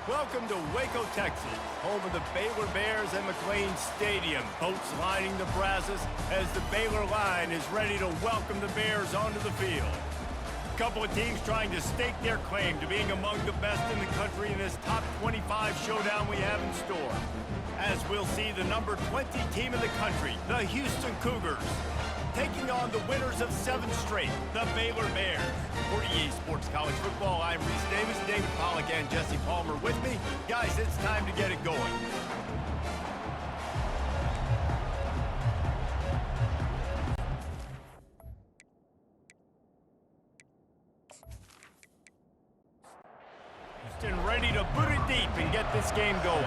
Welcome to Waco, Texas, home of the Baylor Bears and McLean Stadium. Boats lining the Brazos as the Baylor line is ready to welcome the Bears onto the field. A couple of teams trying to stake their claim to being among the best in the country in this top 25 showdown we have in store. As we'll see the number 20 team in the country, the Houston Cougars, taking on the winners of 7 straight, the Baylor Bears. For EA Sports College Football, I'm Reese Davis, David Pollack, and Jesse Palmer with me. Guys, it's time to get it going. Houston ready to boot it deep and get this game going.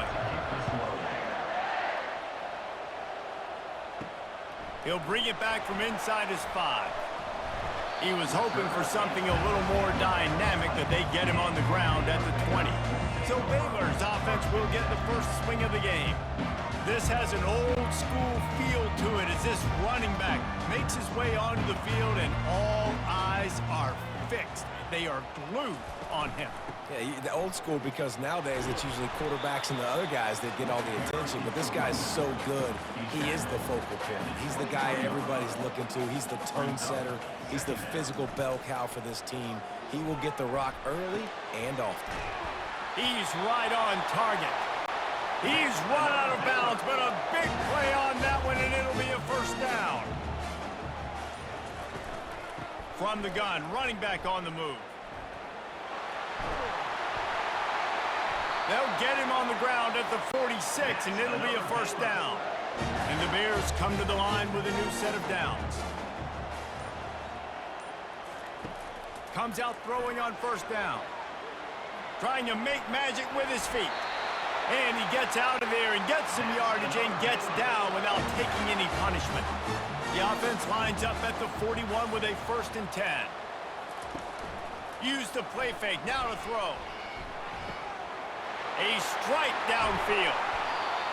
He'll bring it back from inside his 5. He was hoping for something a little more dynamic, but they get him on the ground at the 20. So Baylor's offense will get the first swing of the game. This has an old-school feel to it as this running back makes his way onto the field, and all eyes are fixed. They are glued on him. Yeah, the old school, because nowadays it's usually quarterbacks and the other guys that get all the attention, but this guy's so good. He is the focal point. He's the guy everybody's looking to. He's the tone setter. He's the physical bell cow for this team. He will get the rock early and often. He's right on target. He's run out of bounds, but a big play on that one, and it'll be a first down. From the gun, running back on the move. They'll get him on the ground at the 46, and it'll be a first down. And the Bears come to the line with a new set of downs. Comes out throwing on first down. Trying to make magic with his feet. And he gets out of there and gets some yardage and gets down without taking any punishment. The offense lines up at the 41 with a 1st and 10. Use the play fake, now to throw. A strike downfield.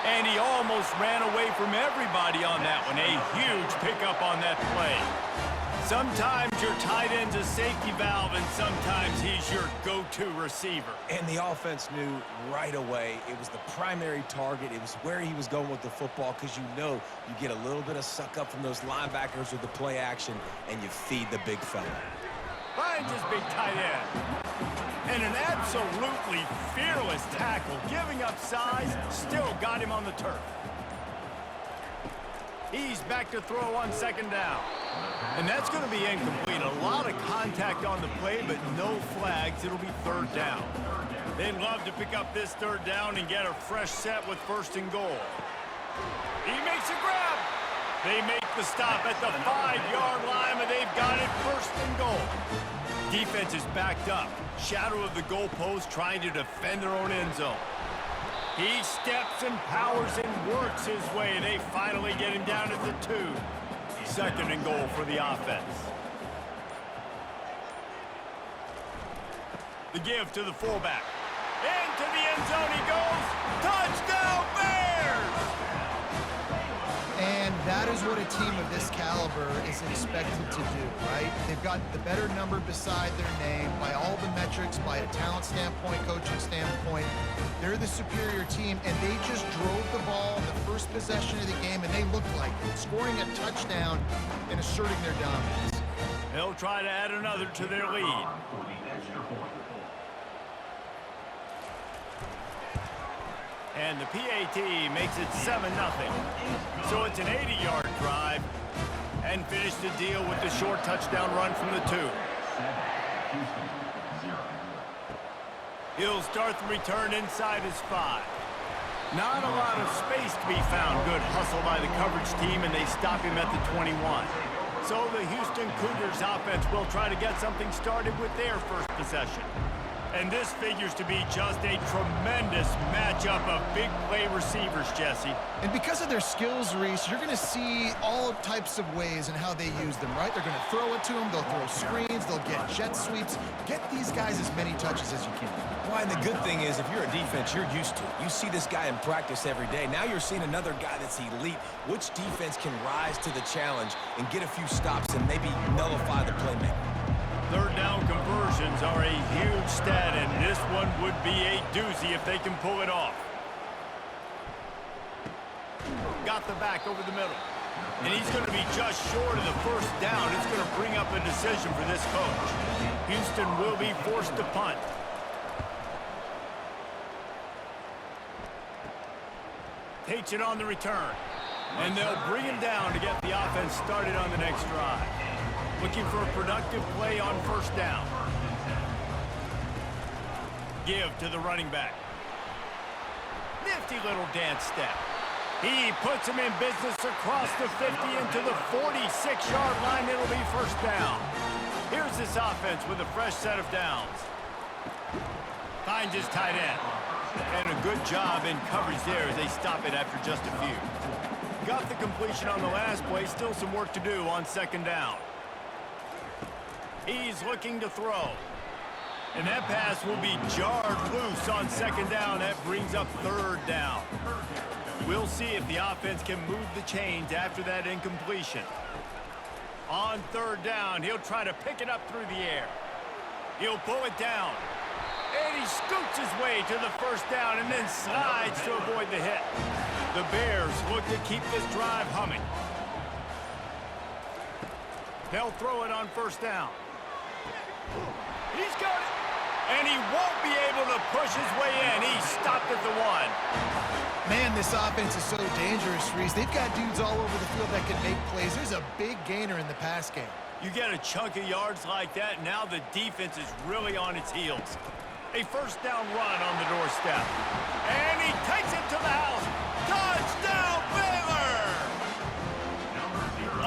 And he almost ran away from everybody on that one. A huge pickup on that play. Sometimes your tight end's a safety valve, and sometimes he's your go-to receiver. And the offense knew right away it was the primary target. It was where he was going with the football, because you know you get a little bit of suck up from those linebackers with the play action, and you feed the big fella. Finds his big tight end. And an absolutely fearless tackle, giving up size, still got him on the turf. He's back to throw on 2nd down. And that's going to be incomplete. A lot of contact on the play, but no flags. It'll be 3rd down. They'd love to pick up this 3rd down and get a fresh set with 1st and goal. He makes a grab. They make the stop at the 5-yard line, and they've got it 1st and goal. Defense is backed up. Shadow of the goalpost, trying to defend their own end zone. He steps and powers and works his way. They finally get him down at the 2. 2nd and goal for the offense. The give to the fullback. Into the end zone he goes. Touchdown Bears! And that is what a team of this caliber is expected to do, right? They've got the better number beside their name by all the metrics, by a talent standpoint, coaching standpoint. They're the superior team, and they just drove the ball the first possession of the game, and they looked like it, scoring a touchdown and asserting their dominance. They'll try to add another to their lead. And the PAT makes it 7-0. So it's an 80-yard drive. And finish the deal with the short touchdown run from the 2. He'll start the return inside his 5. Not a lot of space to be found. Good hustle by the coverage team, and they stop him at the 21. So the Houston Cougars offense will try to get something started with their first possession. And this figures to be just a tremendous matchup of big play receivers, Jesse. And because of their skills, Reese, you're going to see all types of ways in how they use them, right? They're going to throw it to them. They'll throw screens. They'll get jet sweeps. Get these guys as many touches as you can. Well, and the good thing is, if you're a defense, you're used to it. You see this guy in practice every day. Now you're seeing another guy that's elite. Which defense can rise to the challenge and get a few stops and maybe nullify the playmaker? 3rd down conversions are a huge stat, and this one would be a doozy if they can pull it off. Got the back over the middle. And he's going to be just short of the first down. It's going to bring up a decision for this coach. Houston will be forced to punt. Takes it on the return. And they'll bring him down to get the offense started on the next drive. Looking for a productive play on first down. Give to the running back. Nifty little dance step. He puts him in business across the 50 into the 46-yard line. It'll be first down. Here's this offense with a fresh set of downs. Finds his tight end. And a good job in coverage there as they stop it after just a few. Got the completion on the last play. Still some work to do on second down. He's looking to throw. And that pass will be jarred loose on second down. That brings up third down. We'll see if the offense can move the chains after that incompletion. On third down, he'll try to pick it up through the air. He'll pull it down. And he scoots his way to the first down and then slides to avoid the hit. The Bears look to keep this drive humming. They'll throw it on first down. He's got it. And he won't be able to push his way in. He stopped at the one. Man, this offense is so dangerous, Reese. They've got dudes all over the field that can make plays. There's a big gainer in the pass game. You get a chunk of yards like that, now the defense is really on its heels. A first down run on the doorstep. And he takes it to the house. Touchdown, Baylor!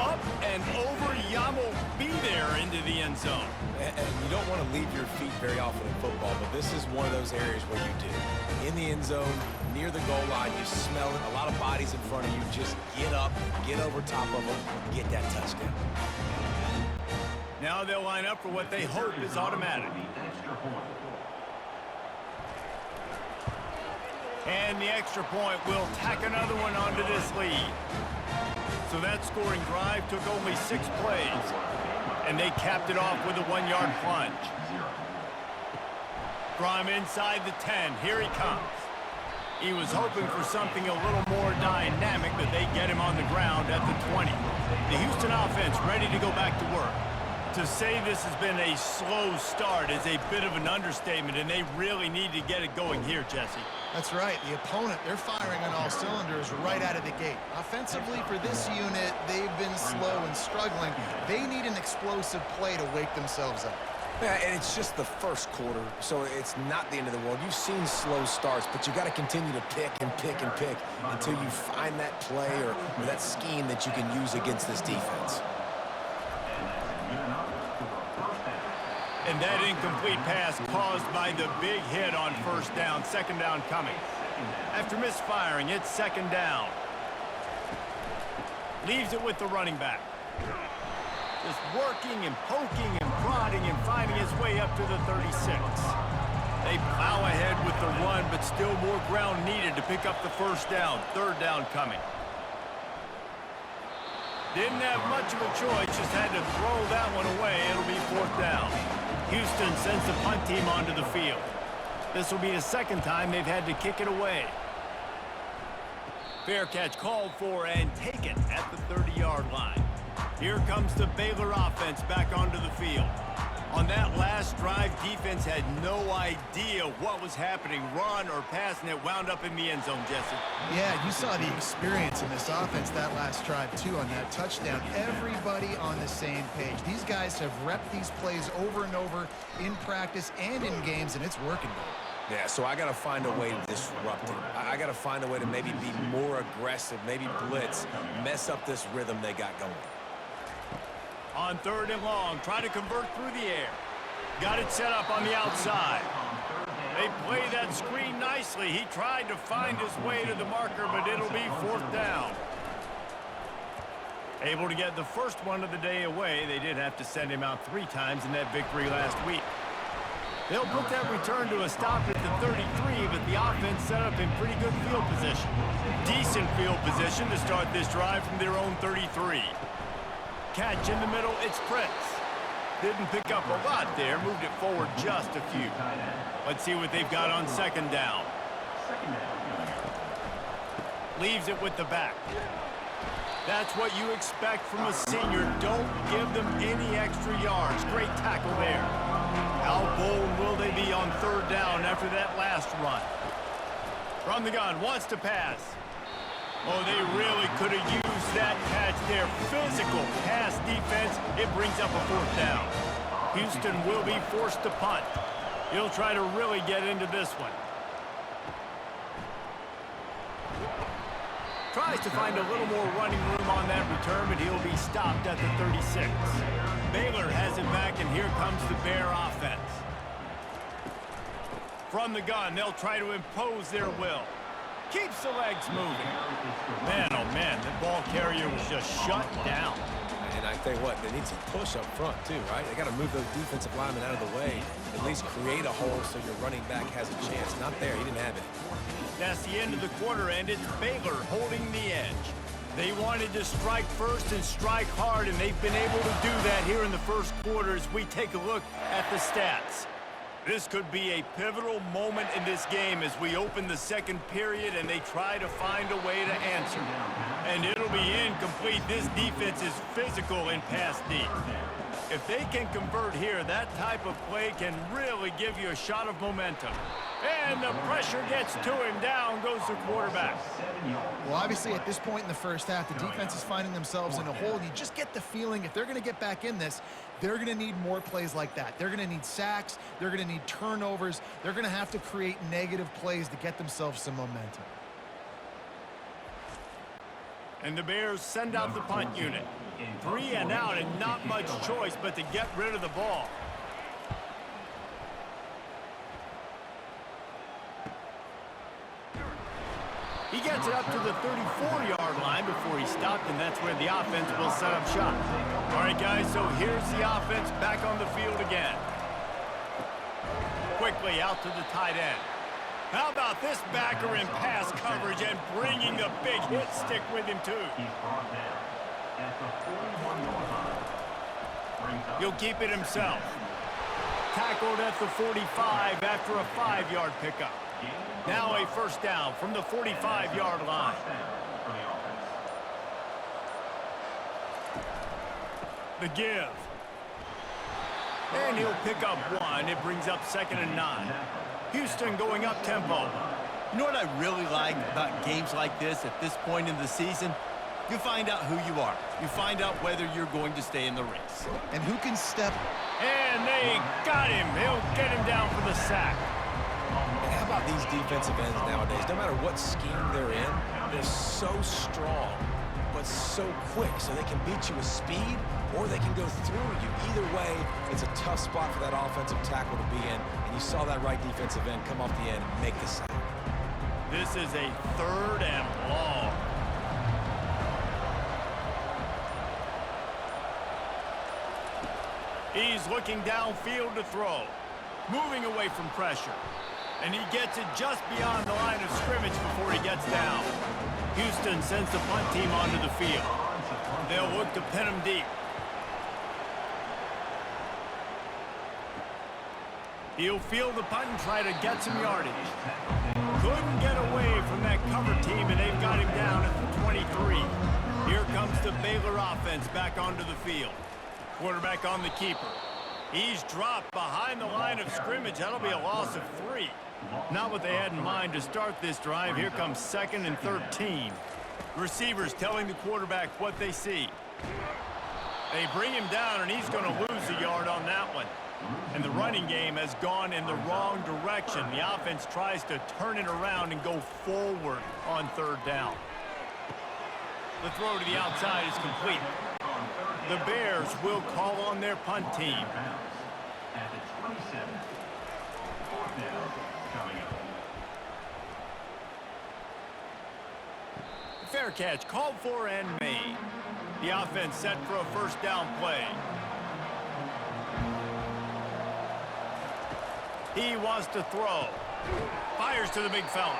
Up and over, Yamo be there into the end zone. And you don't want to leave your feet very often in football, but this is one of those areas where you do. In the end zone, near the goal line, you smell it. A lot of bodies in front of you. Just get up, get over top of them, get that touchdown. Now they'll line up for what they hope is automatic. And the extra point will tack another one onto this lead. So that scoring drive took only 6 plays. And they capped it off with a 1-yard plunge. From inside the 10, here he comes. He was hoping for something a little more dynamic, but they get him on the ground at the 20. The Houston offense ready to go back to work. To say this has been a slow start is a bit of an understatement, and they really need to get it going here, Jesse. That's right. The opponent, they're firing on all cylinders right out of the gate. Offensively, for this unit, they've been slow and struggling. They need an explosive play to wake themselves up. Yeah, and it's just the first quarter, so it's not the end of the world. You've seen slow starts, but you got to continue to pick and pick and pick until you find that play or that scheme that you can use against this defense. And that incomplete pass caused by the big hit on first down. Second down coming. After misfiring, it's second down. Leaves it with the running back. Just working and poking and prodding and finding his way up to the 36. They plow ahead with the run, but still more ground needed to pick up the first down. Third down coming. Didn't have much of a choice, just had to throw that one away. It'll be fourth down. Houston sends the punt team onto the field. This will be the second time they've had to kick it away. Fair catch called for and taken at the 30-yard line. Here comes the Baylor offense back onto the field. On that last drive, defense had no idea what was happening, run or pass, and it wound up in the end zone, Jesse. Yeah, you saw the experience in this offense that last drive, too, on that touchdown. Everybody on the same page. These guys have repped these plays over and over in practice and in games, and it's working. Yeah, so I got to find a way to disrupt it. I got to find a way to maybe be more aggressive, maybe blitz, mess up this rhythm they got going. On third and long, try to convert through the air. Got it set up on the outside. They play that screen nicely. He tried to find his way to the marker, but it'll be fourth down. Able to get the first one of the day away. They did have to send him out 3 times in that victory last week. They'll put that return to a stop at the 33, but the offense set up in pretty good field position. Decent field position to start this drive from their own 33. Catch in the middle, it's Prince. Didn't pick up a lot there, moved it forward just a few. Let's see what they've got on second down. Leaves it with the back. That's what you expect from a senior. Don't give them any extra yards. Great tackle there. How bold will they be on third down after that last run? From the gun, wants to pass. Oh, they really could have used that catch there. Physical pass defense. It brings up a fourth down. Houston will be forced to punt. He'll try to really get into this one. Tries to find a little more running room on that return, but he'll be stopped at the 36. Baylor has it back, and here comes the Bear offense. From the gun, they'll try to impose their will. Keeps the legs moving. Man, oh man, the ball carrier was just shut down. And I tell you what, they need some push up front too, right? They got to move those defensive linemen out of the way, at least create a hole so your running back has a chance. Not there, he didn't have it. That's the end of the quarter, and it's Baylor holding the edge. They wanted to strike first and strike hard, and they've been able to do that here in the first quarter as we take a look at the stats. This could be a pivotal moment in this game as we open the second period and they try to find a way to answer. And it'll be incomplete. This defense is physical in pass D. If they can convert here, that type of play can really give you a shot of momentum. And the pressure gets to him. Down goes the quarterback. Well, obviously, at this point in the first half, the defense is finding themselves in a hole. You just get the feeling if they're going to get back in this, they're going to need more plays like that. They're going to need sacks. They're going to need turnovers. They're going to have to create negative plays to get themselves some momentum. And the Bears send out the punt unit. 3 and out, and not much choice but to get rid of the ball. He gets it up to the 34-yard line before he stopped, and that's where the offense will set up shop. All right, guys, so here's the offense back on the field again. Quickly out to the tight end. How about this backer in pass coverage and bringing the big hit stick with him, too? He'll keep it himself. Tackled at the 45 after a 5-yard pickup. Now a first down from the 45-yard line. The give. And he'll pick up 1. It brings up 2nd and 9. Houston going up tempo. You know what I really like about games like this at this point in the season? You find out who you are. You find out whether you're going to stay in the race. And who can step. And they got him. He'll get him down for the sack. And how about these defensive ends nowadays? No matter what scheme they're in, they're so strong, but so quick. So they can beat you with speed, or they can go through you. Either way, it's a tough spot for that offensive tackle to be in. And you saw that right defensive end come off the end and make the sack. This is a 3rd and long. He's looking downfield to throw. Moving away from pressure. And he gets it just beyond the line of scrimmage before he gets down. Houston sends the punt team onto the field. They'll look to pin him deep. He'll field the punt and try to get some yardage. Couldn't get away from that cover team, and they've got him down at the 23. Here comes the Baylor offense back onto the field. Quarterback on the keeper. He's dropped behind the line of scrimmage. That'll be a loss of 3. Not what they had in mind to start this drive. Here comes 2nd and 13. Receivers telling the quarterback what they see. They bring him down, and he's going to lose a yard on that one. And the running game has gone in the wrong direction. The offense tries to turn it around and go forward on 3rd down. The throw to the outside is complete. The Bears will call on their punt team. Fair catch called for and made. The offense set for a first down play. He wants to throw. Fires to the big fella.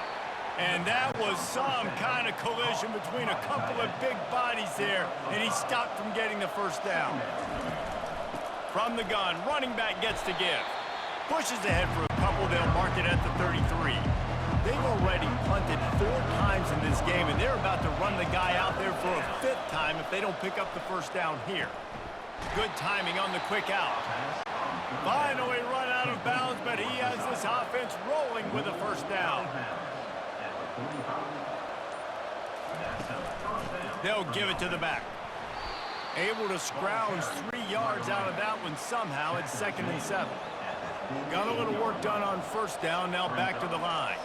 And that was some kind of collision between a couple of big bodies there, and he stopped from getting the first down. From the gun, running back gets to give. Pushes ahead for a couple, they'll mark it at the 33. They've already punted 4 times in this game, and they're about to run the guy out there for a 5th time if they don't pick up the first down here. Good timing on the quick out. Finally run out of bounds, but he has this offense rolling with a first down. They'll give it to the back. Able to scrounge 3 yards out of that one somehow. It's 2nd and 7. Got a little work done on first down, now back to the line.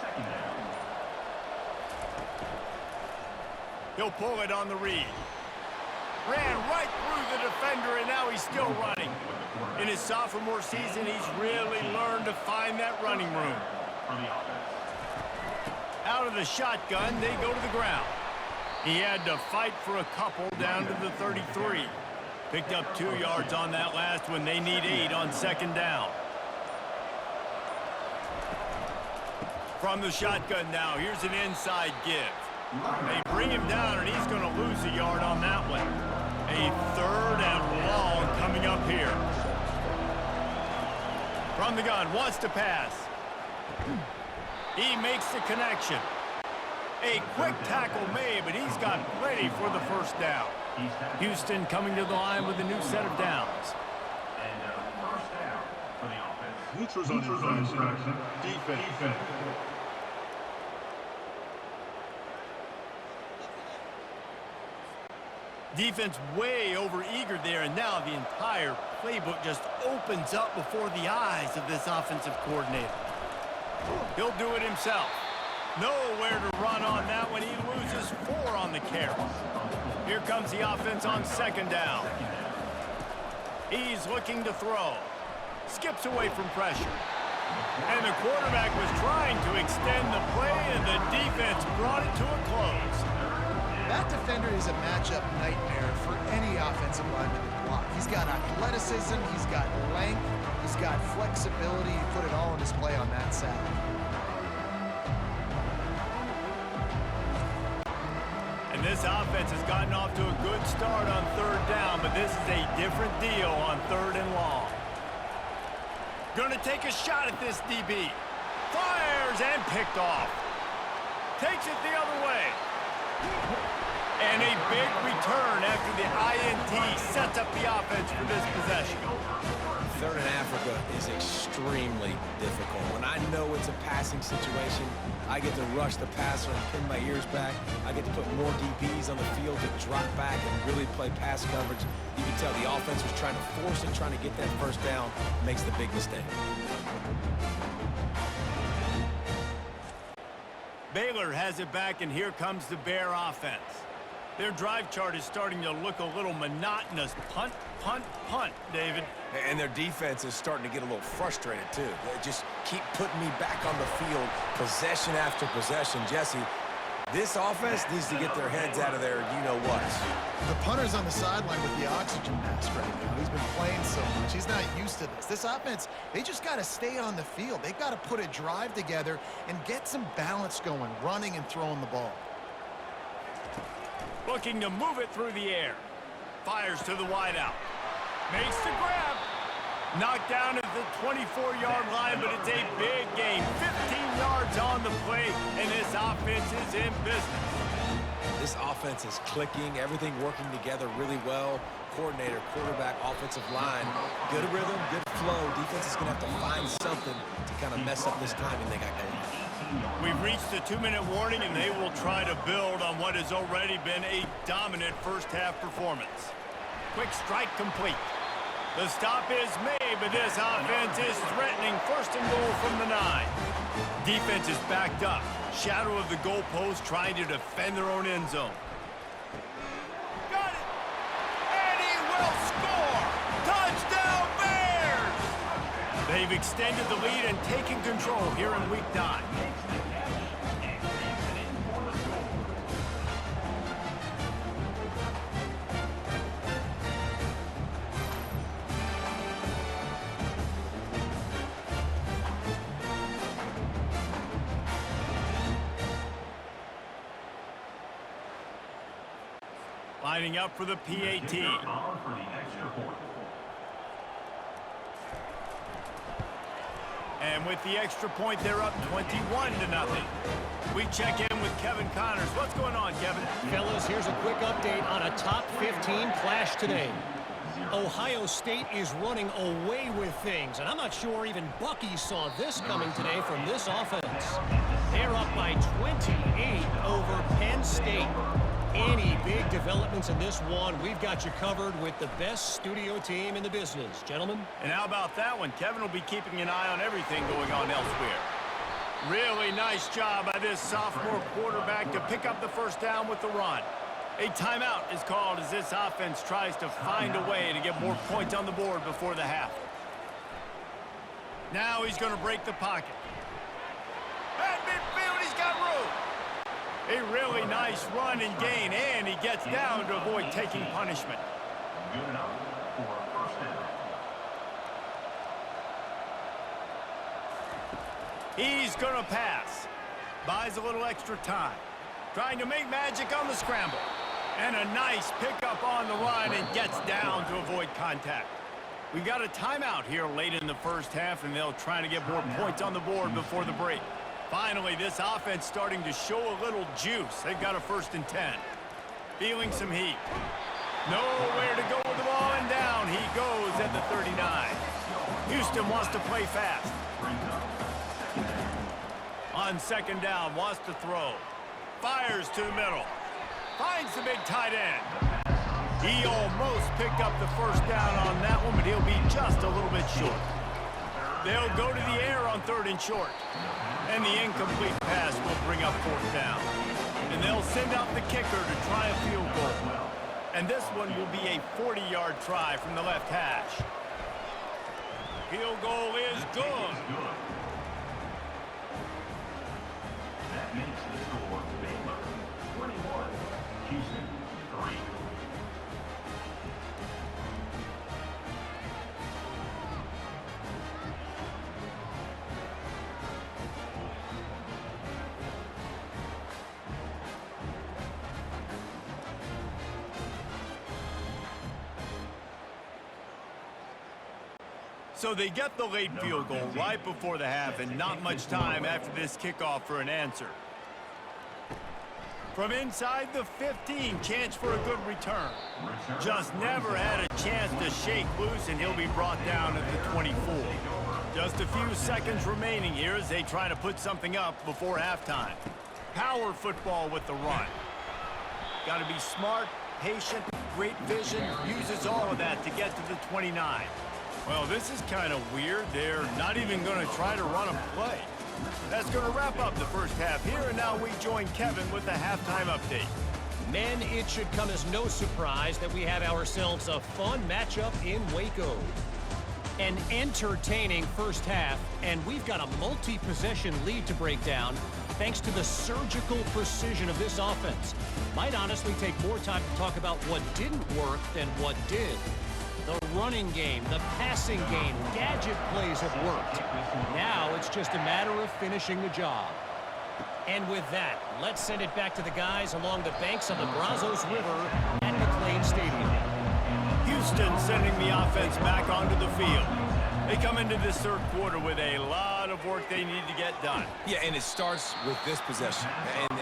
He'll pull it on the read. Ran right through the defender, and now he's still running. In his sophomore season, he's really learned to find that running room. Out of the shotgun, they go to the ground. He had to fight for a couple down to the 33. Picked up 2 yards on that last one. They need 8 on 2nd down. From the shotgun now, here's an inside give. They bring him down, and he's going to lose a yard on that one. A 3rd and long coming up here. From the gun, wants to pass. He makes the connection. A quick tackle made, but he's got plenty for the first down. Houston coming to the line with a new set of downs. Neutrals on infraction. Defense. Defense way over eager there, and now the entire playbook just opens up before the eyes of this offensive coordinator. He'll do it himself. Nowhere to run on that one. He loses 4 on the carry. Here comes the offense on 2nd down. He's looking to throw. Skips away from pressure. And the quarterback was trying to extend the play, and the defense brought it to a close. That defender is a matchup nightmare for any offensive lineman to block. He's got athleticism, he's got length, he's got flexibility. He put it all on display on that side. And this offense has gotten off to a good start on 3rd down, but this is a different deal on 3rd and long. Gonna take a shot at this DB. Fires and picked off. Takes it the other way. And a big return after the INT sets up the offense for this possession. 3rd and Africa is extremely difficult. When I know it's a passing situation, I get to rush the passer and pin my ears back. I get to put more DBs on the field to drop back and really play pass coverage. You can tell the offense was trying to force it, trying to get that first down, makes the big mistake. Baylor has it back, and here comes the Bear offense. Their drive chart is starting to look a little monotonous. Punt, punt, punt, David. And their defense is starting to get a little frustrated, too. They just keep putting me back on the field, possession after possession. Jesse, this offense needs to get their heads out of their you-know-what. The punter's on the sideline with the oxygen mask right now. He's been playing so much. He's not used to this. This offense, they just got to stay on the field. They've got to put a drive together and get some balance going, running and throwing the ball. Looking to move it through the air. Fires to the wideout. Makes the grab. Knocked down at the 24-yard line, but it's a big game. 15 yards on the play, and this offense is in business. This offense is clicking, everything working together really well. Coordinator, quarterback, offensive line. Good rhythm, good flow. Defense is going to have to find something to kind of mess up this timing they got going. We've reached the 2-minute warning, and they will try to build on what has already been a dominant first-half performance. Quick strike complete. The stop is made, but this offense is threatening 1st and goal from the 9. Defense is backed up. Shadow of the goalpost trying to defend their own end zone. Got it! And he will score! Touchdown Bears! They've extended the lead and taken control here in Week 9. Lining up for the PAT. And with the extra point, they're up 21-0. We check in with Kevin Connors. What's going on, Kevin? Fellas, here's a quick update on a top 15 clash today. Ohio State is running away with things, and I'm not sure even Bucky saw this coming today from this offense. They're up by 28 over Penn State. Any big developments in this one, we've got you covered with the best studio team in the business. Gentlemen? And how about that one? Kevin will be keeping an eye on everything going on elsewhere. Really nice job by this sophomore quarterback to pick up the first down with the run. A timeout is called as this offense tries to find a way to get more points on the board before the half. Now he's going to break the pocket. At midfield, he's got room. A really nice run and gain, and he gets down to avoid taking punishment. Good enough for a first down. He's going to pass. Buys a little extra time. Trying to make magic on the scramble. And a nice pickup on the run and gets down to avoid contact. We've got a timeout here late in the first half, and they'll try to get more points on the board before the break. Finally, this offense starting to show a little juice. They've got a 1st and 10. Feeling some heat. Nowhere to go with the ball, and down he goes at the 39. Houston wants to play fast. On 2nd down, wants to throw. Fires to the middle. Finds the big tight end. He almost picked up the first down on that one, but he'll be just a little bit short. They'll go to the air on 3rd and short. And the incomplete pass will bring up 4th down. And they'll send out the kicker to try a field goal. And this one will be a 40-yard try from the left hash. Field goal is good. That makes the score Baylor 21, Houston 3. So they get the late field goal right before the half, and not much time after this kickoff for an answer. From inside the 15, chance for a good return. Just never had a chance to shake loose, and he'll be brought down at the 24. Just a few seconds remaining here as they try to put something up before halftime. Power football with the run. Got to be smart, patient, great vision, uses all of that to get to the 29. Well, this is kind of weird. They're not even going to try to run a play. That's going to wrap up the first half here, and now we join Kevin with the halftime update. Men, it should come as no surprise that we have ourselves a fun matchup in Waco. An entertaining first half, and we've got a multi-possession lead to break down thanks to the surgical precision of this offense. Might honestly take more time to talk about what didn't work than what did. The running game, the passing game, gadget plays have worked. Now it's just a matter of finishing the job. And with that, let's send it back to the guys along the banks of the Brazos River at McLean Stadium. Houston sending the offense back onto the field. They come into this third quarter with a lot of work they need to get done. Yeah, and it starts with this possession.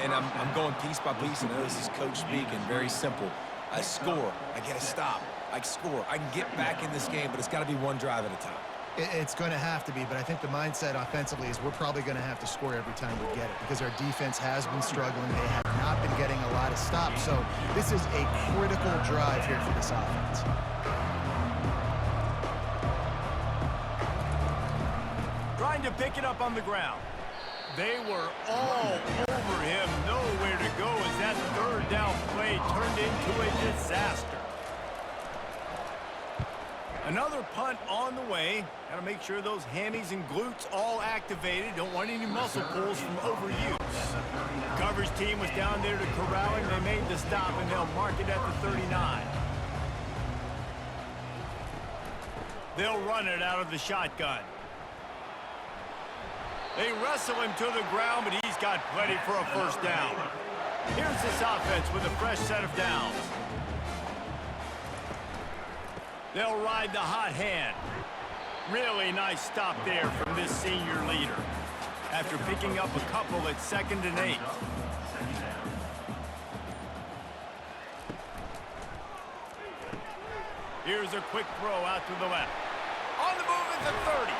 And I'm going piece by piece, and I know this is coach speak and very simple. I score. I get a stop. I score. I can get back in this game, but it's got to be one drive at a time. It's going to have to be, but I think the mindset offensively is we're probably going to have to score every time we get it because our defense has been struggling. They have not been getting a lot of stops. So this is a critical drive here for this offense. Trying to pick it up on the ground. They were all over him. Nowhere to go as that 3rd down play turned into a disaster. Another punt on the way. Got to make sure those hammies and glutes all activated. Don't want any muscle pulls from overuse. The coverage team was down there to corral him. They made the stop, and they'll mark it at the 39. They'll run it out of the shotgun. They wrestle him to the ground, but he's got plenty for a first down. Here's this offense with a fresh set of downs. They'll ride the hot hand. Really nice stop there from this senior leader. After picking up a couple at 2nd and 8. Here's a quick throw out to the left. On the move at the 30.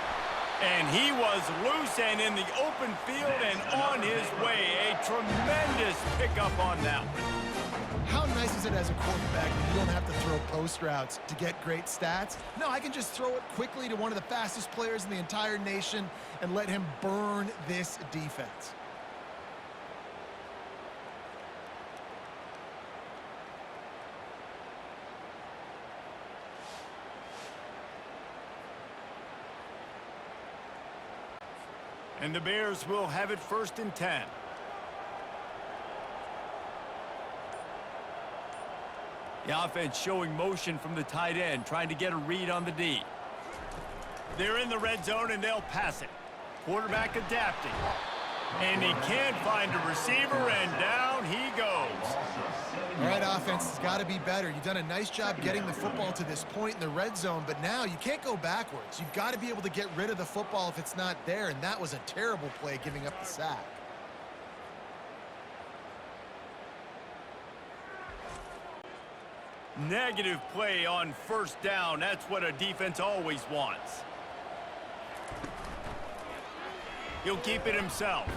And he was loose and in the open field and on his way. A tremendous pickup on that one. How nice is it as a quarterback that you don't have to throw post routes to get great stats? No, I can just throw it quickly to one of the fastest players in the entire nation and let him burn this defense. And the Bears will have it 1st and 10. The offense showing motion from the tight end, trying to get a read on the D. They're in the red zone, and they'll pass it. Quarterback adapting. And he can't find a receiver, and down he goes. All right, offense has got to be better. You've done a nice job getting the football to this point in the red zone, but now you can't go backwards. You've got to be able to get rid of the football if it's not there, and that was a terrible play giving up the sack. Negative play on 1st down. That's what a defense always wants. He'll keep it himself.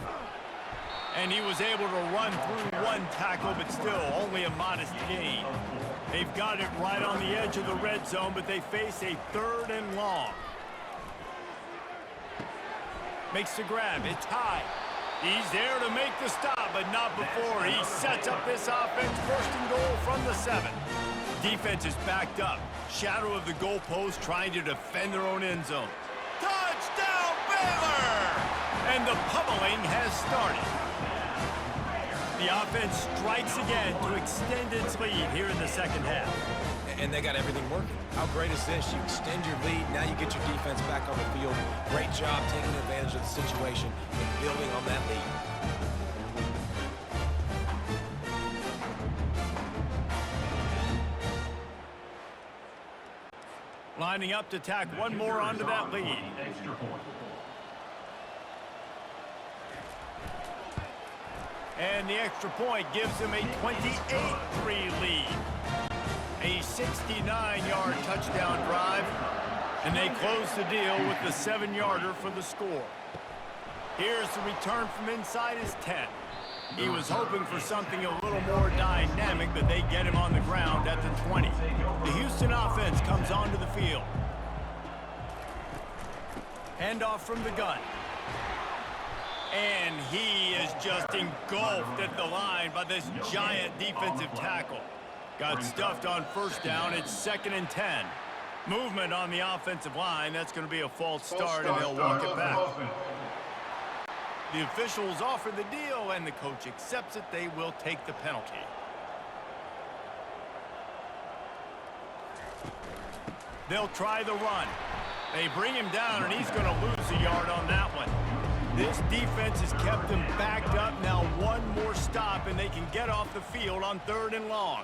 And he was able to run through one tackle, but still only a modest gain. They've got it right on the edge of the red zone, but they face a 3rd and long. Makes the grab. It's high. He's there to make the stop, but not before he sets up this offense. 1st and goal from the 7. Defense is backed up. Shadow of the goalpost trying to defend their own end zone. Touchdown, Baylor! And the pummeling has started. The offense strikes again to extend its lead here in the 2nd half. And they got everything working. How great is this? You extend your lead, now you get your defense back on the field. Great job taking advantage of the situation and building on that lead. Lining up to tack one more onto that lead. And the extra point gives them a 28-3 lead. A 69-yard touchdown drive. And they close the deal with the 7-yarder for the score. Here's the return from inside his 10. He was hoping for something a little more dynamic, but they get him on the ground at the 20. The Houston offense comes onto the field. Handoff from the gun. And he is just engulfed at the line by this giant defensive tackle. Got stuffed on 1st down. It's 2nd and 10. Movement on the offensive line. That's going to be a false start, and they'll walk it back. The officials offer the deal, and the coach accepts it. They will take the penalty. They'll try the run. They bring him down, and he's going to lose a yard on that one. This defense has kept them backed up. Now one more stop, and they can get off the field on 3rd and long.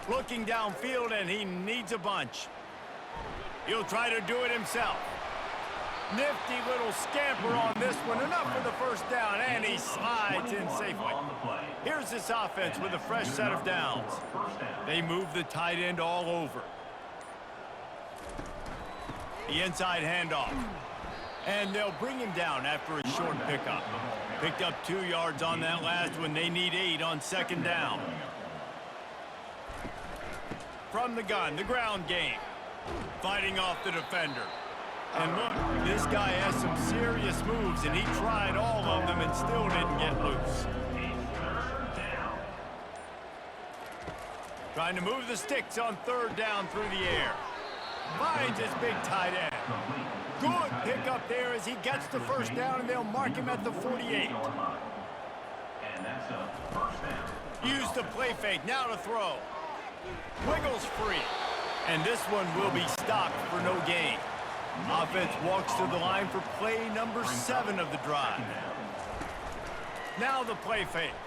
Looking downfield, and he needs a bunch. He'll try to do it himself. Nifty little scamper on this one. Enough for the 1st down, and he slides in safely. Here's this offense with a fresh set of downs. They move the tight end all over. The inside handoff. And they'll bring him down after a short pickup. Picked up 2 yards on that last one. They need 8 on 2nd down. From the gun, the ground game. Fighting off the defender. And look, this guy has some serious moves, and he tried all of them and still didn't get loose. Trying to move the sticks on 3rd down through the air. Finds his big tight end. Good pickup there as he gets the 1st down, and they'll mark him at the 48. Use the play fake, now to throw. Wiggles free. And this one will be stopped for no gain. Offense walks to the line for play number 7 of the drive. Now the play fake.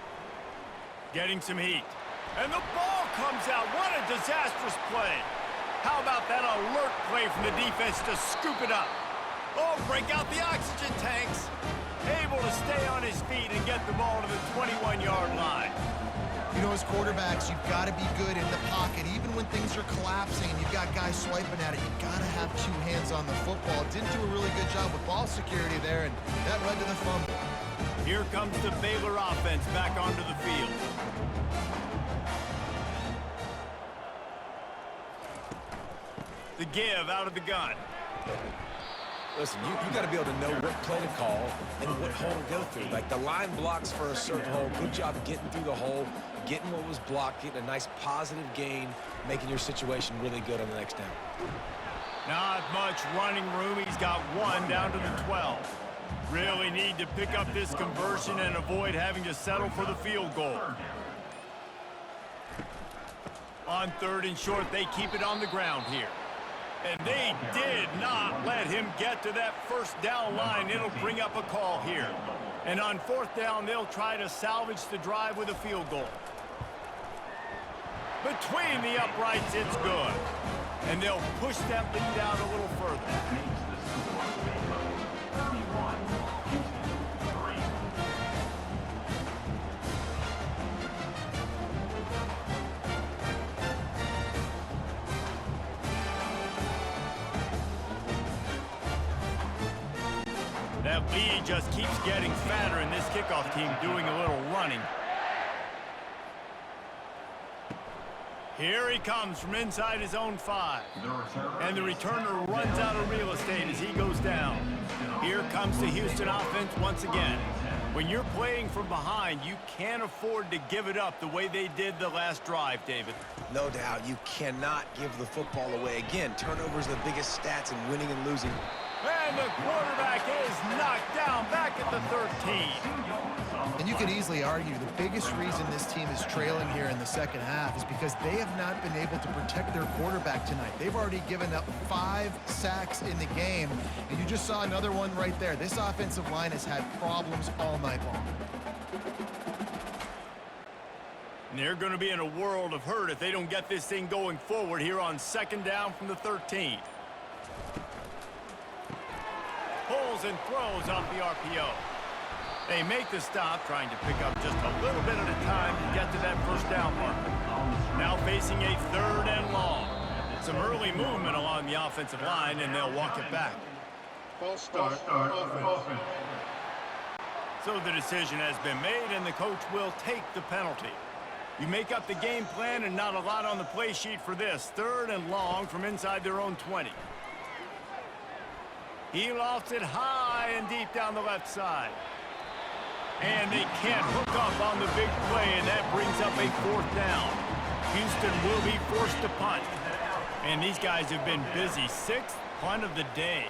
Getting some heat. And the ball comes out. What a disastrous play. How about that alert play from the defense to scoop it up? Oh, break out the oxygen tanks. Able to stay on his feet and get the ball to the 21-yard line. You know, as quarterbacks, you've got to be good in the pocket. Even when things are collapsing and you've got guys swiping at it, you've got to have two hands on the football. Didn't do a really good job with ball security there, and that led to the fumble. Here comes the Baylor offense back onto the field. The give out of the gun. Listen, you got to be able to know what play to call and what hole to go through. Like the line blocks for a certain hole. Good job getting through the hole, getting what was blocked, getting a nice positive gain, making your situation really good on the next down. Not much running room. He's got one down to the 12. Really need to pick up this conversion and avoid having to settle for the field goal. On 3rd and short, they keep it on the ground here. And they did not let him get to that first down line. It'll bring up a call here. And on 4th down, they'll try to salvage the drive with a field goal. Between the uprights, it's good. And they'll push that lead out a little further. Makes the score Baylor 31, Houston 3. That lead just keeps getting fatter, and this kickoff team doing a little running. Here he comes from inside his own 5. And the returner runs out of real estate as he goes down. Here comes the Houston offense once again. When you're playing from behind, you can't afford to give it up the way they did the last drive, David. No doubt, you cannot give the football away. Again, turnovers are the biggest stats in winning and losing. And the quarterback is knocked down back at the 13. And you could easily argue the biggest reason this team is trailing here in the second half is because they have not been able to protect their quarterback tonight. They've already given up 5 sacks in the game, and you just saw another one right there. This offensive line has had problems all night long. And they're going to be in a world of hurt if they don't get this thing going forward here on 2nd down from the 13. Pulls and throws off the RPO. They make the stop, trying to pick up just a little bit at a time to get to that first down marker. Now facing a 3rd and long. Some early movement along the offensive line, and they'll walk it back. False start offense. So the decision has been made, and the coach will take the penalty. You make up the game plan, and not a lot on the play sheet for this. 3rd and long from inside their own 20. He lofts it high and deep down the left side. And they can't hook up on the big play, and that brings up a 4th down. Houston will be forced to punt. And these guys have been busy. 6th punt of the day.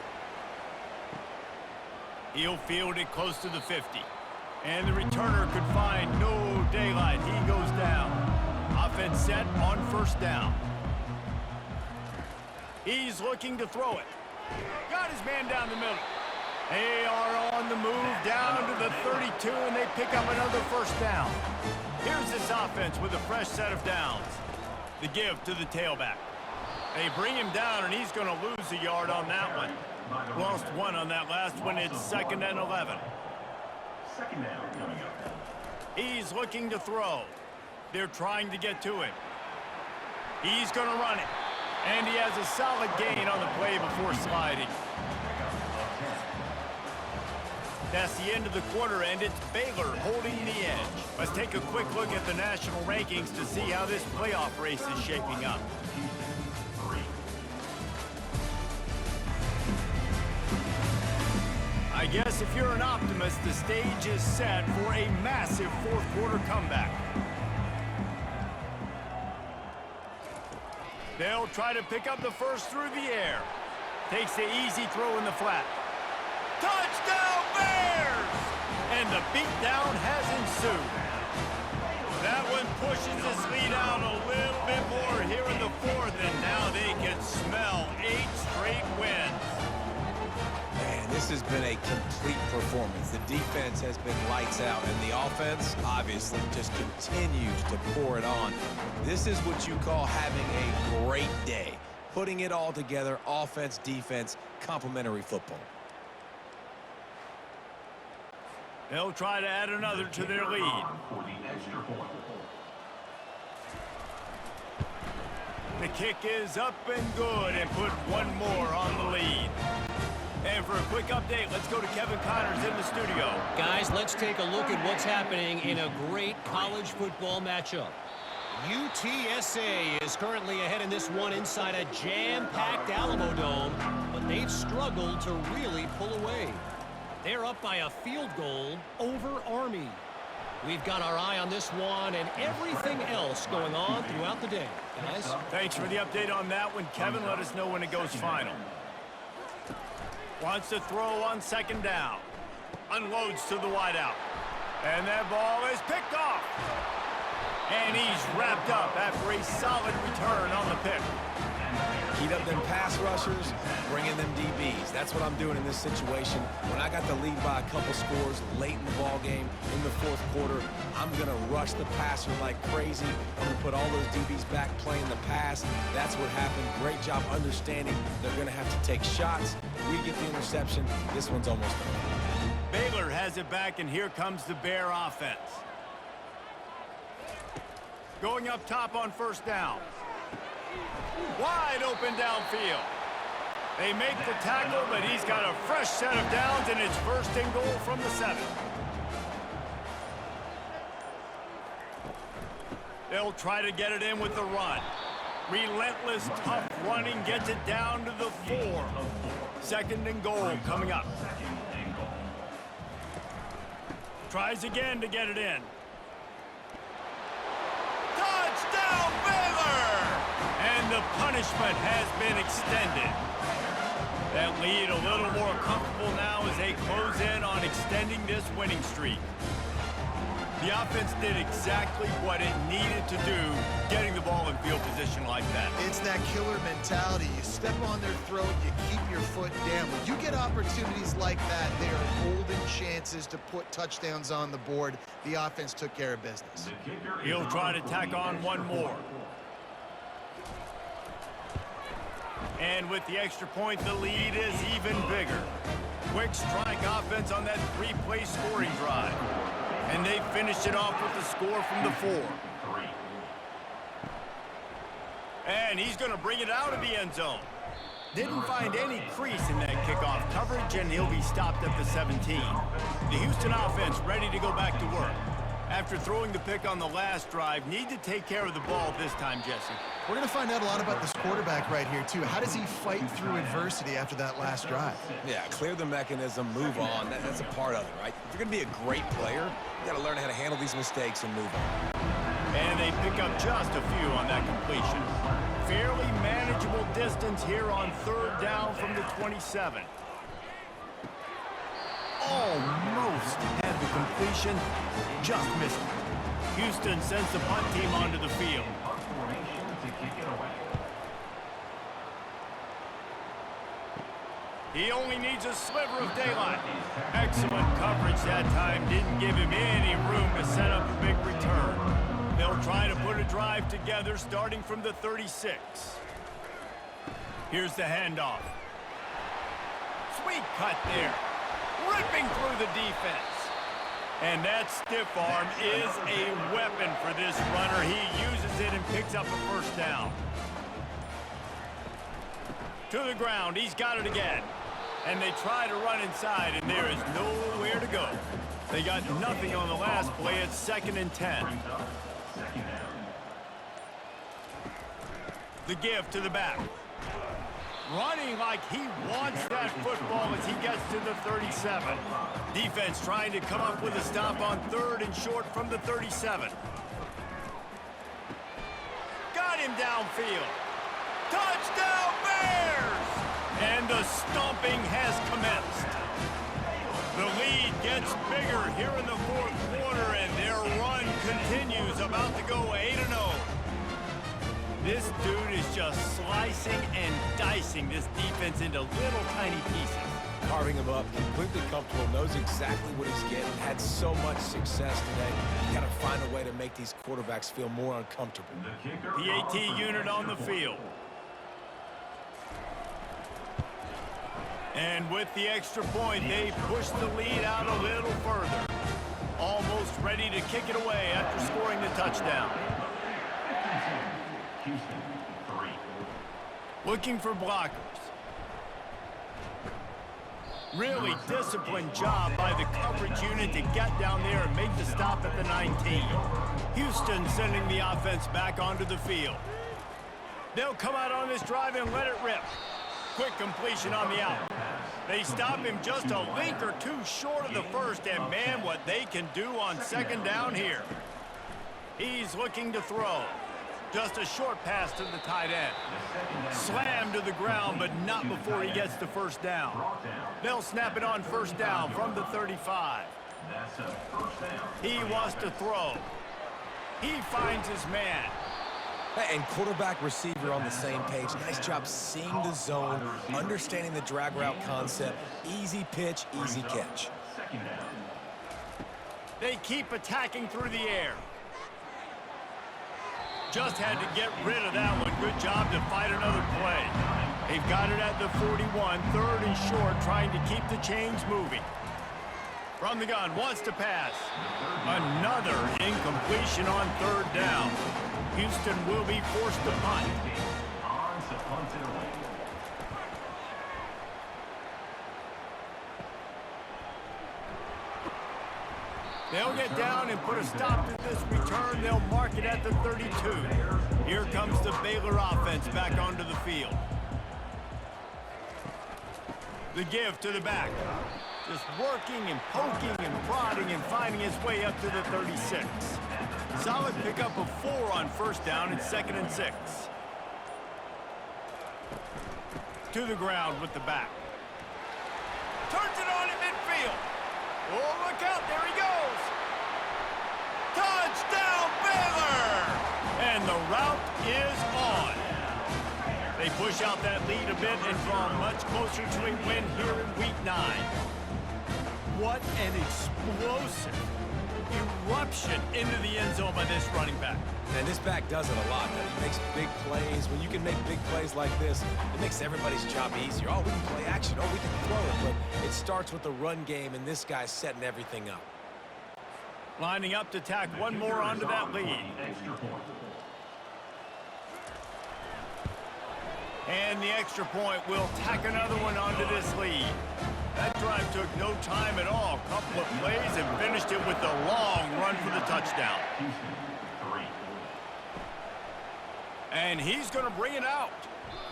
He'll field it close to the 50. And the returner could find no daylight. He goes down. Offense set on 1st down. He's looking to throw it. Got his man down the middle. They are on the move down to the 32, and they pick up another 1st down. Here's this offense with a fresh set of downs. The give to the tailback. They bring him down, and he's going to lose a yard on that one. Lost 1 on that last one. It's 2nd and 11. 2nd down coming up. He's looking to throw. They're trying to get to him. He's going to run it. And he has a solid gain on the play before sliding. That's the end of the quarter, and it's Baylor holding the edge. Let's take a quick look at the national rankings to see how this playoff race is shaping up. I guess if you're an optimist, the stage is set for a massive 4th quarter comeback. They'll try to pick up the first through the air. Takes the easy throw in the flat. Touchdown Bears! And the beatdown has ensued. That one pushes this lead out a little bit more here in the 4th, and now they can smell 8 straight wins. Man, this has been a complete performance. The defense has been lights out, and the offense, obviously, just continues to pour it on. This is what you call having a great day. putting it all together, offense, defense, complementary football. They'll try to add another to their lead. For the extra point. The kick is up and good, and put one more on the lead. And for a quick update, let's go to Kevin Connors in the studio. Guys, let's take a look at what's happening in a great college football matchup. UTSA is currently ahead in this one inside a jam-packed Alamo Dome, but they've struggled to really pull away. They're up by a field goal over Army. We've got our eye on this one and everything else going on throughout the day. Guys? Thanks for the update on that one, Kevin. Let us know when it goes final. Wants to throw on second down. Unloads to the wideout. And that ball is picked off. And he's wrapped up after a solid return on the pick. Heat up them pass rushers, bring in them DBs. That's what I'm doing in this situation. When I got the lead by a couple scores late in the ball game, in the fourth quarter, I'm going to rush the passer like crazy. I'm going to put all those DBs back playing the pass. That's what happened. Great job understanding they're going to have to take shots. We get the interception. This one's almost done. Baylor has it back, and here comes the Bear offense. Going up top on first down. Wide open downfield. They make the tackle, but he's got a fresh set of downs, and it's first and goal from the 7. They'll try to get it in with the run. Relentless, tough running gets it down to the 4. Second and goal coming up. Tries again to get it in. Touchdown, Baylor! And the punishment has been extended. That lead a little more comfortable now as they close in on extending this winning streak. The offense did exactly what it needed to do, getting the ball in field position like that. It's that killer mentality. You step on their throat, you keep your foot down. When you get opportunities like that, they are golden chances to put touchdowns on the board. The offense took care of business. He'll try to tack on one more. And with the extra point, the lead is even bigger. Quick strike offense on that 3-play scoring drive. And they finish it off with the score from the 4. And he's going to bring it out of the end zone. Didn't find any crease in that kickoff coverage, and he'll be stopped at the 17. The Houston offense ready to go back to work. After throwing the pick on the last drive, need to take care of the ball this time, Jesse. We're going to find out a lot about this quarterback right here, too. How does he fight through adversity after that last drive? Yeah, clear the mechanism, move on. That's a part of it, right? If you're going to be a great player, you got to learn how to handle these mistakes and move on. And they pick up just a few on that completion. Fairly manageable distance here on third down from the 27. Almost had the completion, just missed it. Houston sends the punt team onto the field. He only needs a sliver of daylight. Excellent coverage that time. Didn't give him any room to set up a big return. They'll try to put a drive together starting from the 36. Here's the handoff. Sweet cut there. Ripping through the defense. And that stiff arm is a weapon for this runner. He uses it and picks up a first down. To the ground. He's got it again. And they try to run inside, and there is nowhere to go. They got nothing on the last play. It's 2nd and 10. The give to the back. Running like he wants that football as he gets to the 37. Defense trying to come up with a stop on 3rd and short from the 37. Got him downfield. Touchdown Bears! And the stomping has commenced. The lead gets bigger here in the 4th quarter, and their run continues, about to go 8-0. This dude is just slicing and dicing this defense into little tiny pieces. Carving him up, completely comfortable, knows exactly what he's getting, had so much success today. You got to find a way to make these quarterbacks feel more uncomfortable. The AT unit on the field. And with the extra point, they push the lead out a little further. Almost ready to kick it away after scoring the touchdown. Houston, 3. Looking for blockers. Really disciplined job by the coverage unit to get down there and make the stop at the 19. Houston sending the offense back onto the field. They'll come out on this drive and let it rip. Quick completion on the out. They stop him just a link or two short of the first, and man, what they can do on second down here. He's looking to throw. Just a short pass to the tight end. Slammed to the ground, but not before he gets the first down. They'll snap it on first down from the 35. He wants to throw. He finds his man. And quarterback receiver on the same page. Nice job seeing the zone, understanding the drag route concept. Easy pitch, easy catch. They keep attacking through the air. Just had to get rid of that one. Good job to fight another play. They've got it at the 41, third and short, trying to keep the chains moving. From the gun, wants to pass. Another incompletion on third down. Houston will be forced to punt. They'll get down and put a stop to this return. They'll mark it at the 32. Here comes the Baylor offense back onto the field. The give to the back. Just working and poking and prodding and finding his way up to the 36. Solid pickup of 4 on first down and 2nd and 6. To the ground with the back. Turns it on in midfield. Oh, look out, there he goes. Touchdown, Baylor! And the route is on. They push out that lead a bit and draw much closer to a win here in Week 9. What an explosive eruption into the end zone by this running back. And this back does it a lot. He makes big plays. When you can make big plays like this, it makes everybody's job easier. Oh, we can play action. Oh, we can throw it. But it starts with the run game, and this guy's setting everything up. Lining up to tack one more onto that lead. And the extra point will tack another one onto this lead. That drive took no time at all. Couple of plays and finished it with a long run for the touchdown. And he's going to bring it out.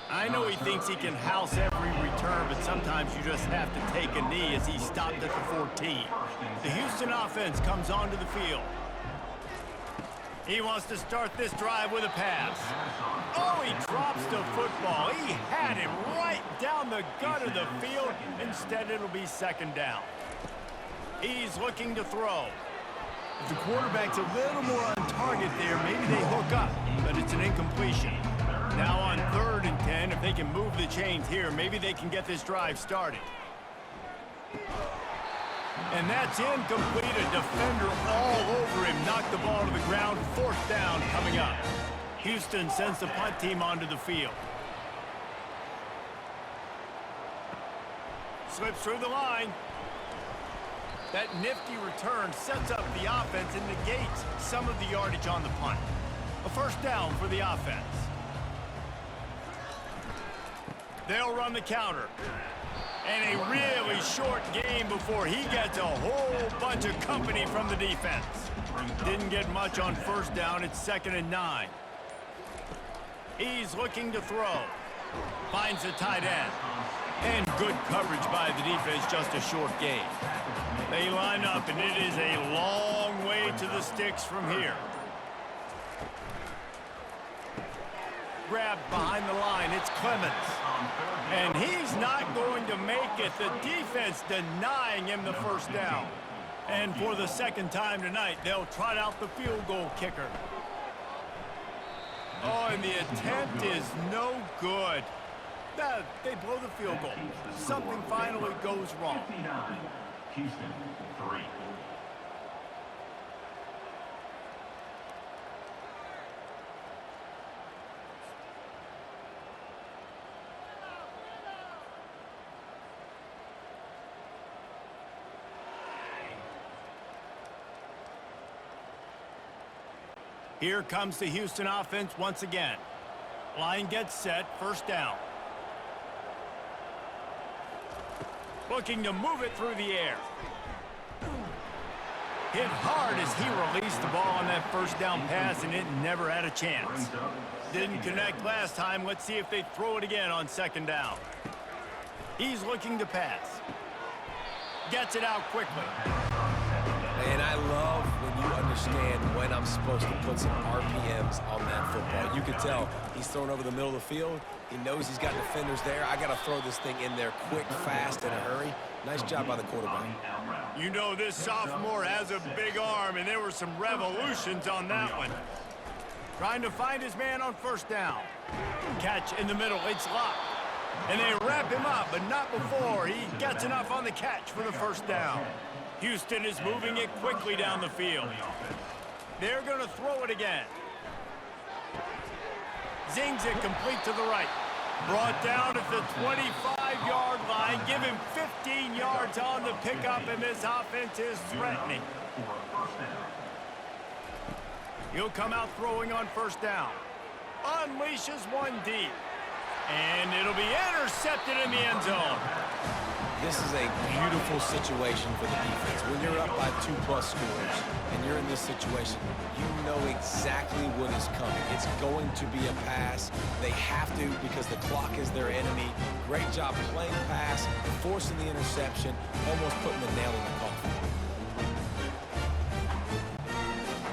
I know he thinks he can house every return, but sometimes you just have to take a knee as he stopped at the 14. The Houston offense comes onto the field. He wants to start this drive with a pass. Oh, he drops the football. He had him right down the gut of the field. Instead, it'll be 2nd down. He's looking to throw. If the quarterback's a little more on target there, maybe they hook up, but it's an incompletion. Now on 3rd and 10, if they can move the chains here, maybe they can get this drive started. And that's incomplete. A defender all over him. Knocked the ball to the ground. 4th down coming up. Houston sends the punt team onto the field. Slips through the line. That nifty return sets up the offense and negates some of the yardage on the punt. A 1st down for the offense. They'll run the counter. And a really short game before he gets a whole bunch of company from the defense. Didn't get much on 1st down. It's 2nd and 9. He's looking to throw. Finds the tight end. And good coverage by the defense, just a short game. They line up, and it is a long way to the sticks from here. Grabbed behind the line, it's Clemens. And he's not going to make it. The defense denying him the 1st down. And for the 2nd time tonight, they'll trot out the field goal kicker. Oh, and the attempt is no good. They blow the field goal. Something finally goes wrong. Houston, 3. Here comes the Houston offense once again. Line gets set, first down. Looking to move it through the air. Hit hard as he released the ball on that first down pass, and it never had a chance. Didn't connect last time. Let's see if they throw it again on second down. He's looking to pass. Gets it out quickly. And I love when you understand when I'm supposed to put some RPMs on that football. You can tell he's thrown over the middle of the field. He knows he's got defenders there. I got to throw this thing in there quick, fast, in a hurry. Nice job by the quarterback. You know this sophomore has a big arm, and there were some revolutions on that one. Trying to find his man on first down. Catch in the middle. It's locked. And they wrap him up, but not before he gets enough on the catch for the first down. Houston is moving it quickly down the field. They're going to throw it again. Zings it complete to the right. Brought down at the 25-yard line. Give him 15 yards on the pickup, and this offense is threatening. He'll come out throwing on first down. Unleashes one deep. And it'll be intercepted in the end zone. This is a beautiful situation for the defense. When you're up by 2+ scores and you're in this situation, you know exactly what is coming. It's going to be a pass. They have to because the clock is their enemy. Great job playing pass, forcing the interception, almost putting the nail in the coffin.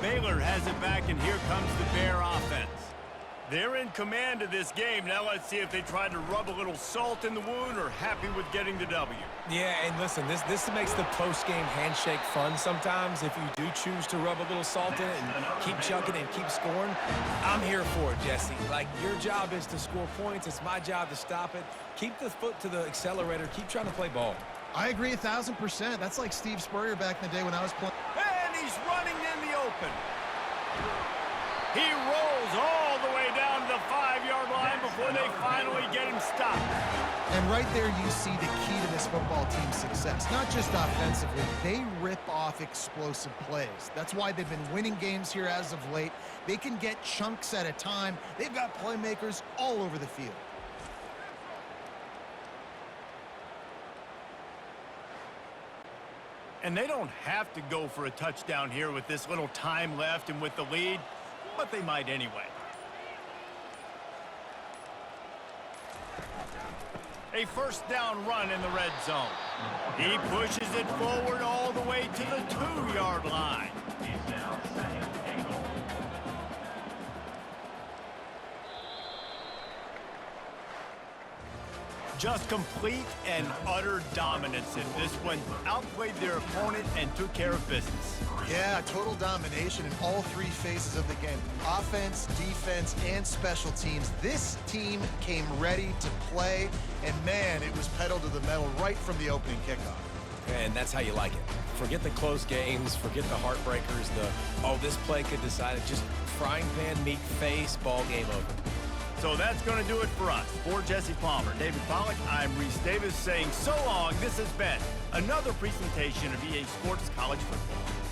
Baylor has it back, and here comes the Bear offense. They're in command of this game. Now let's see if they try to rub a little salt in the wound or happy with getting the W. Yeah, and listen, this makes the post-game handshake fun sometimes if you do choose to rub a little salt in it and keep chucking and keep scoring. I'm here for it, Jesse. Like, your job is to score points. It's my job to stop it. Keep the foot to the accelerator. Keep trying to play ball. I agree 1,000%. That's like Steve Spurrier back in the day when I was playing. And he's running in the open. He rolls all the way down to the 5-yard line before they finally get him stopped. And right there you see the key to this football team's success. Not just offensively, they rip off explosive plays. That's why they've been winning games here as of late. They can get chunks at a time. They've got playmakers all over the field. And they don't have to go for a touchdown here with this little time left and with the lead, but they might anyway. A first down run in the red zone. He pushes it forward all the way to the 2-yard line. Just complete and utter dominance in this one. Outplayed their opponent and took care of business. Yeah, total domination in all three phases of the game. Offense, defense, and special teams. This team came ready to play, and man, it was pedal to the metal right from the opening kickoff. And that's how you like it. Forget the close games, forget the heartbreakers, oh, this play could decide it. Just frying pan, meat face, ball game over. So that's going to do it for us. For Jesse Palmer, David Pollack, I'm Reese Davis saying so long. This has been another presentation of EA Sports College Football.